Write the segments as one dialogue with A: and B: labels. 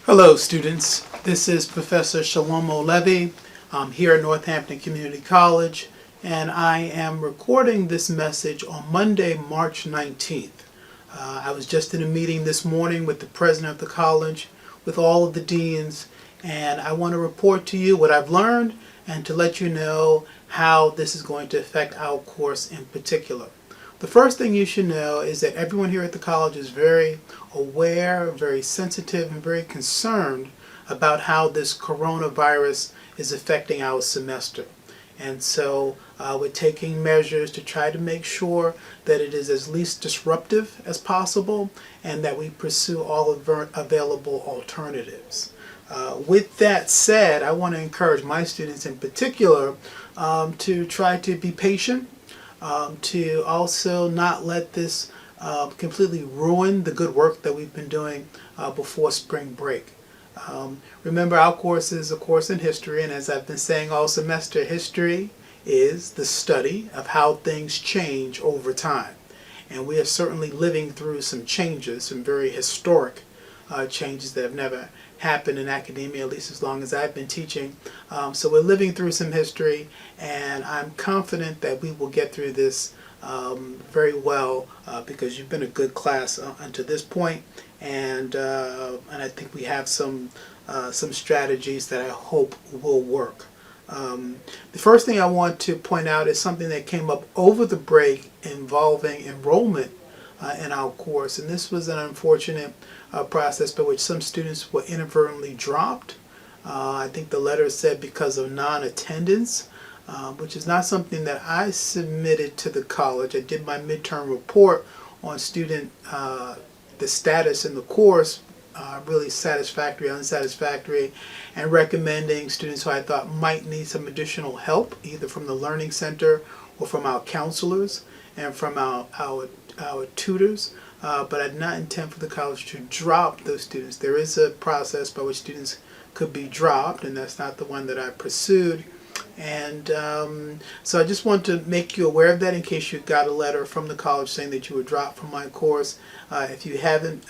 A: Hello students, this is Professor Levy. I'm here at Northampton Community College and I am recording this message on Monday, March 19th. I was just in a meeting this morning with the president of the college, with all of the deans, and I want to report to you what I've learned and to let you know how this is going to affect our course in particular. The first thing you should know is that everyone here at the college is very aware, very sensitive, and very concerned about how this coronavirus is affecting our semester. And so we're taking measures to try to make sure that it is as least disruptive as possible and that we pursue all available alternatives. With that said, I want to encourage my students in particular to try to be patient, to also not let this completely ruin the good work that we've been doing before spring break. Remember, our course is a course in history, and as I've been saying all semester, history is the study of how things change over time. And we are certainly living through some changes, some very historic changes that have never happened in academia, at least as long as I've been teaching. So we're living through some history, and I'm confident that we will get through this very well because you've been a good class until this point, and I think we have some strategies that I hope will work. The first thing I want to point out is something that came up over the break involving enrollment in our course, and this was an unfortunate process by which some students were inadvertently dropped. I think the letter said because of non-attendance, which is not something that I submitted to the college. I did my midterm report on student the status in the course, really satisfactory, unsatisfactory, and recommending students who I thought might need some additional help, either from the Learning Center or from our counselors and from our tutors. But I did not intend for the college to drop those students. There is a process by which students could be dropped, and that's not the one that I pursued. And so I just want to make you aware of that in case you got a letter from the college saying that you were dropped from my course. If you haven't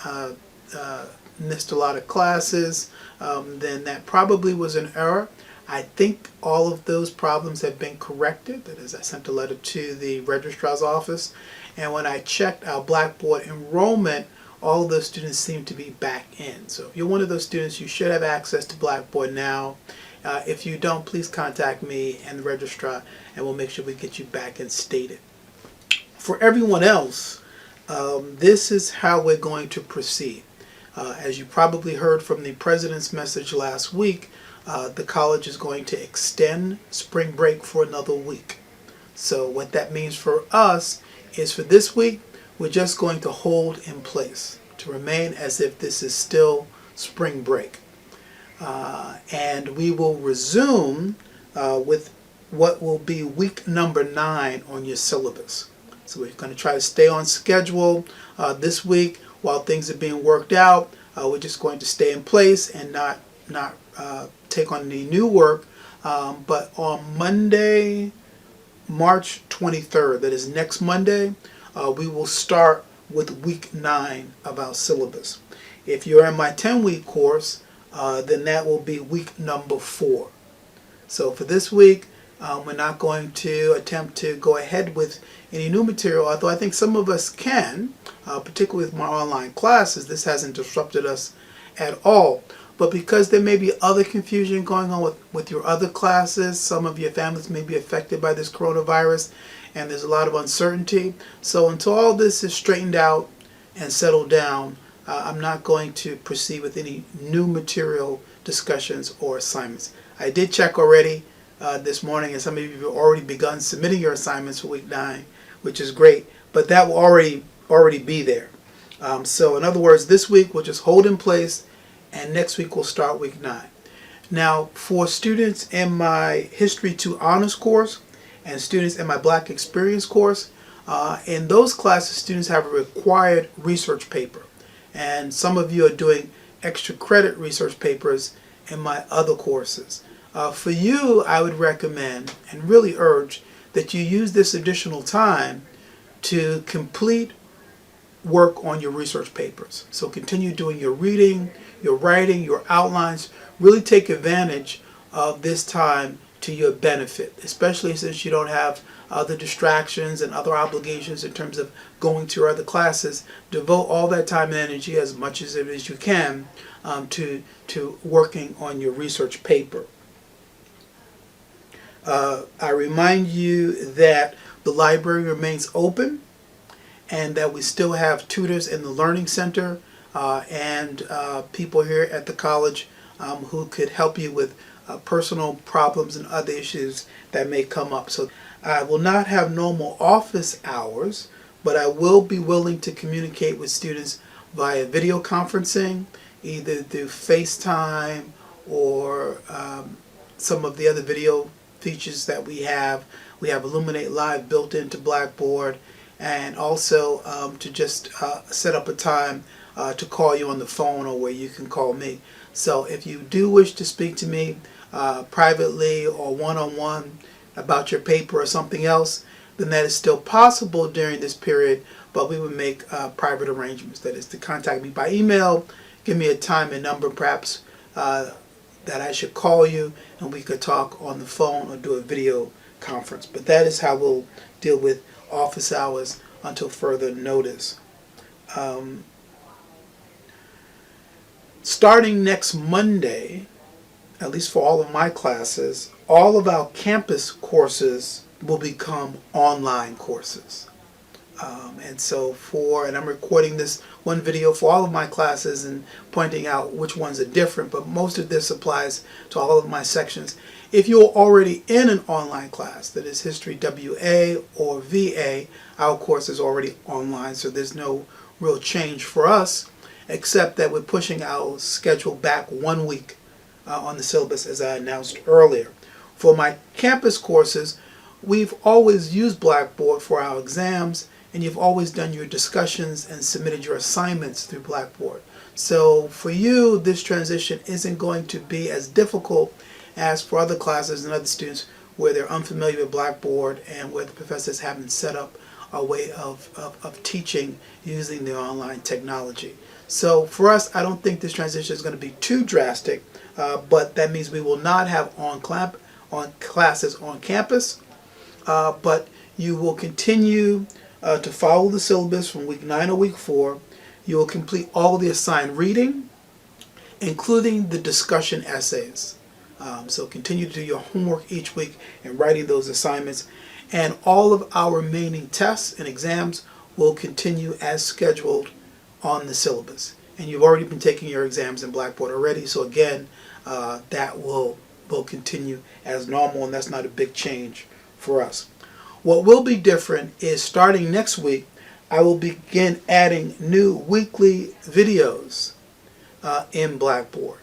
A: missed a lot of classes, then that probably was an error. I think all of those problems have been corrected. That is, I sent a letter to the registrar's office, and when I checked our Blackboard enrollment, all of those students seem to be back in. So if you're one of those students, you should have access to Blackboard now. If you don't, please contact me and the registrar, and we'll make sure we get you back instated. For everyone else, this is how we're going to proceed. As you probably heard from the president's message last week, the college is going to extend spring break for another week. So what that means for us is for this week, we're just going to hold in place, to remain as if this is still spring break. And we will resume with what will be week number 9 on your syllabus. So we're going to try to stay on schedule this week while things are being worked out. We're just going to stay in place and not take on any new work. But on Monday, March 23rd, that is next Monday, we will start with week 9 of our syllabus. If you're in my 10-week course, then that will be week number 4. So for this week, we're not going to attempt to go ahead with any new material, although I think some of us can, particularly with my online classes. This hasn't disrupted us at all. But because there may be other confusion going on with your other classes, some of your families may be affected by this coronavirus, and there's a lot of uncertainty. So until all this is straightened out and settled down, I'm not going to proceed with any new material discussions or assignments. I did check already this morning, and some of you have already begun submitting your assignments for week 9, which is great, but that will already be there. So in other words, this week we'll just hold in place, and next week we'll start week 9. Now, for students in my History 2 Honors course and students in my Black Experience course, in those classes, students have a required research paper. And some of you are doing extra credit research papers in my other courses. For you, I would recommend and really urge that you use this additional time to complete work on your research papers. So continue doing your reading, your writing, your outlines. Really take advantage of this time to your benefit, especially since you don't have other distractions and other obligations in terms of going to your other classes. Devote all that time and energy, as much as it is you can, to working on your research paper. I remind you that the library remains open and that we still have tutors in the Learning Center and people here at the college who could help you with personal problems and other issues that may come up. So I will not have normal office hours, but I will be willing to communicate with students via video conferencing, either through FaceTime or some of the other video features that we have. We have Illuminate Live built into Blackboard, and also to just set up a time to call you on the phone or where you can call me. So if you do wish to speak to me privately or one-on-one about your paper or something else, then that is still possible during this period, but we would make private arrangements. That is to contact me by email, give me a time and number perhaps that I should call you, and we could talk on the phone or do a video conference. But that is how we'll deal with office hours until further notice. Starting next Monday, at least for all of my classes, all of our campus courses will become online courses. And I'm recording this one video for all of my classes and pointing out which ones are different, but most of this applies to all of my sections. If you're already in an online class, that is History WA or VA, our course is already online, so there's no real change for us, except that we're pushing our schedule back 1 week on the syllabus, as I announced earlier. For my campus courses, we've always used Blackboard for our exams, and you've always done your discussions and submitted your assignments through Blackboard. So for you, this transition isn't going to be as difficult as for other classes and other students where they're unfamiliar with Blackboard and where the professors haven't set up a way of teaching using the online technology. So for us, I don't think this transition is going to be too drastic, but that means we will not have on classes on campus, but you will continue to follow the syllabus from week 9 or week 4. You will complete all the assigned reading, including the discussion essays. So continue to do your homework each week and writing those assignments. And all of our remaining tests and exams will continue as scheduled on the syllabus. And you've already been taking your exams in Blackboard already, so again, that will continue as normal, and that's not a big change for us. What will be different is starting next week, I will begin adding new weekly videos in Blackboard.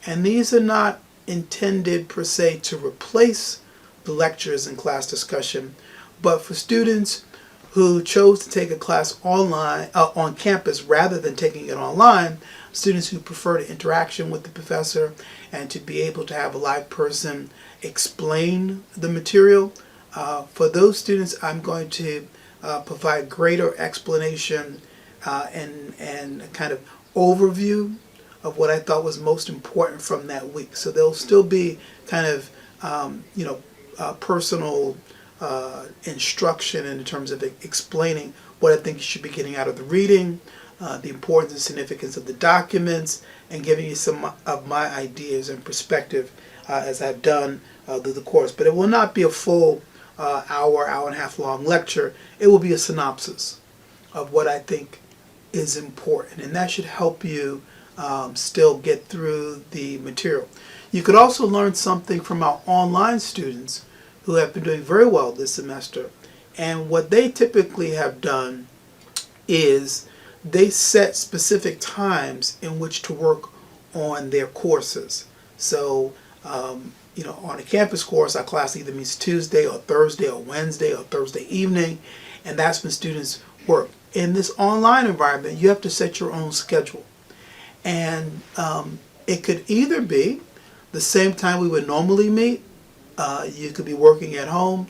A: And these are not intended per se to replace the lectures and class discussion, but for students who chose to take a class online on campus rather than taking it online, students who prefer the interaction with the professor and to be able to have a live person explain the material. For those students, I'm going to provide greater explanation and kind of overview of what I thought was most important from that week. So there'll still be kind of personal instruction in terms of explaining what I think you should be getting out of the reading, the importance and significance of the documents, and giving you some of my ideas and perspective as I've done through the course. But it will not be a full hour and a half long lecture. It will be a synopsis of what I think is important, and that should help you still get through the material. You could also learn something from our online students who have been doing very well this semester, and what they typically have done is they set specific times in which to work on their courses. So on a campus course, our class either meets Tuesday or Thursday or Wednesday or Thursday evening, and that's when students work. In this online environment, you have to set your own schedule, and it could either be the same time we would normally meet. You could be working at home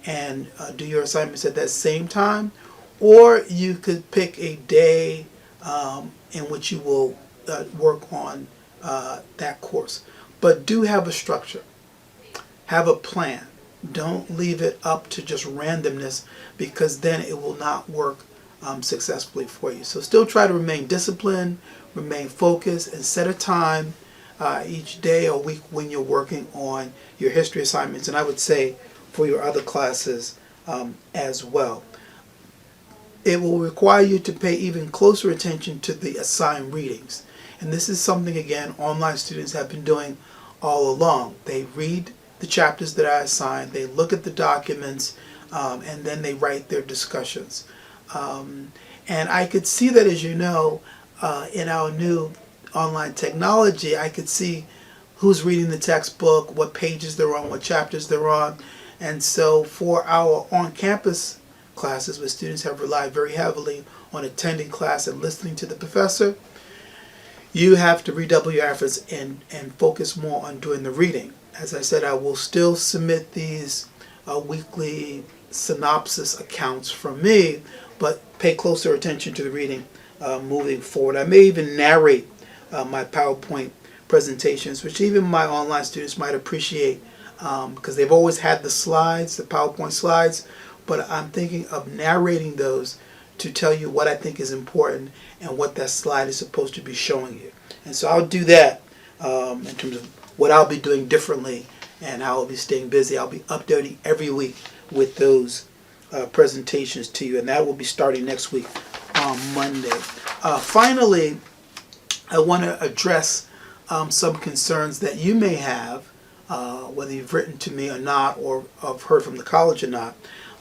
A: and do your assignments at that same time, or you could pick a day in which you will work on that course. But do have a structure, have a plan. Don't leave it up to just randomness, because then it will not work successfully for you. So still try to remain disciplined, remain focused, and set a time each day or week when you're working on your history assignments, and I would say for your other classes as well. It will require you to pay even closer attention to the assigned readings. And this is something, again, online students have been doing all along. They read the chapters that I assign, they look at the documents, and then they write their discussions. And I could see that, as you know, in our new online technology, I could see who's reading the textbook, what pages they're on, what chapters they're on. And so for our on-campus classes, where students have relied very heavily on attending class and listening to the professor, you have to redouble your efforts and focus more on doing the reading. As I said, I will still submit these weekly synopsis accounts from me, but pay closer attention to the reading moving forward. I may even narrate my PowerPoint presentations, which even my online students might appreciate, because they've always had the slides, the PowerPoint slides, but I'm thinking of narrating those to tell you what I think is important and what that slide is supposed to be showing you. And so I'll do that in terms of what I'll be doing differently and how I'll be staying busy. I'll be updating every week with those presentations to you, and that will be starting next week on Monday. Finally, I want to address some concerns that you may have, whether you've written to me or not, or have heard from the college or not.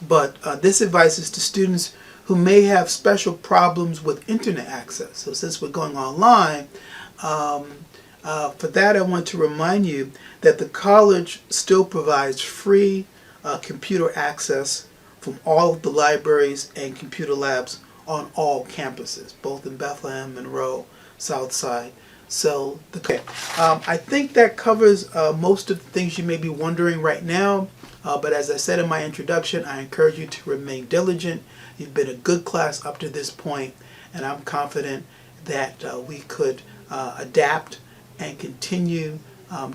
A: But this advice is to students who may have special problems with internet access. So since we're going online, for that I want to remind you that the college still provides free computer access from all of the libraries and computer labs on all campuses, both in Bethlehem, Monroe, Southside. So, I think that covers most of the things you may be wondering right now. But as I said in my introduction, I encourage you to remain diligent. You've been a good class up to this point, and I'm confident that we could adapt and continue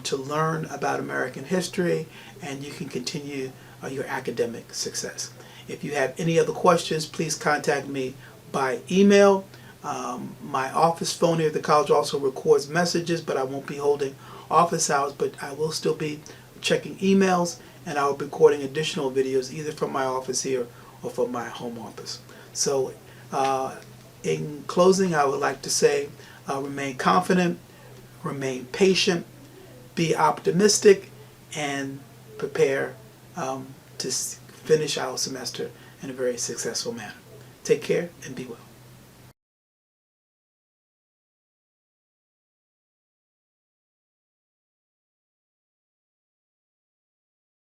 A: to learn about American history, and you can continue your academic success. If you have any other questions, please contact me by email. My office phone here at the college also records messages, but I won't be holding office hours, but I will still be checking emails, and I will be recording additional videos either from my office here or from my home office. So in closing, I would like to say remain confident, remain patient, be optimistic, and prepare to finish our semester in a very successful manner. Take care and be well.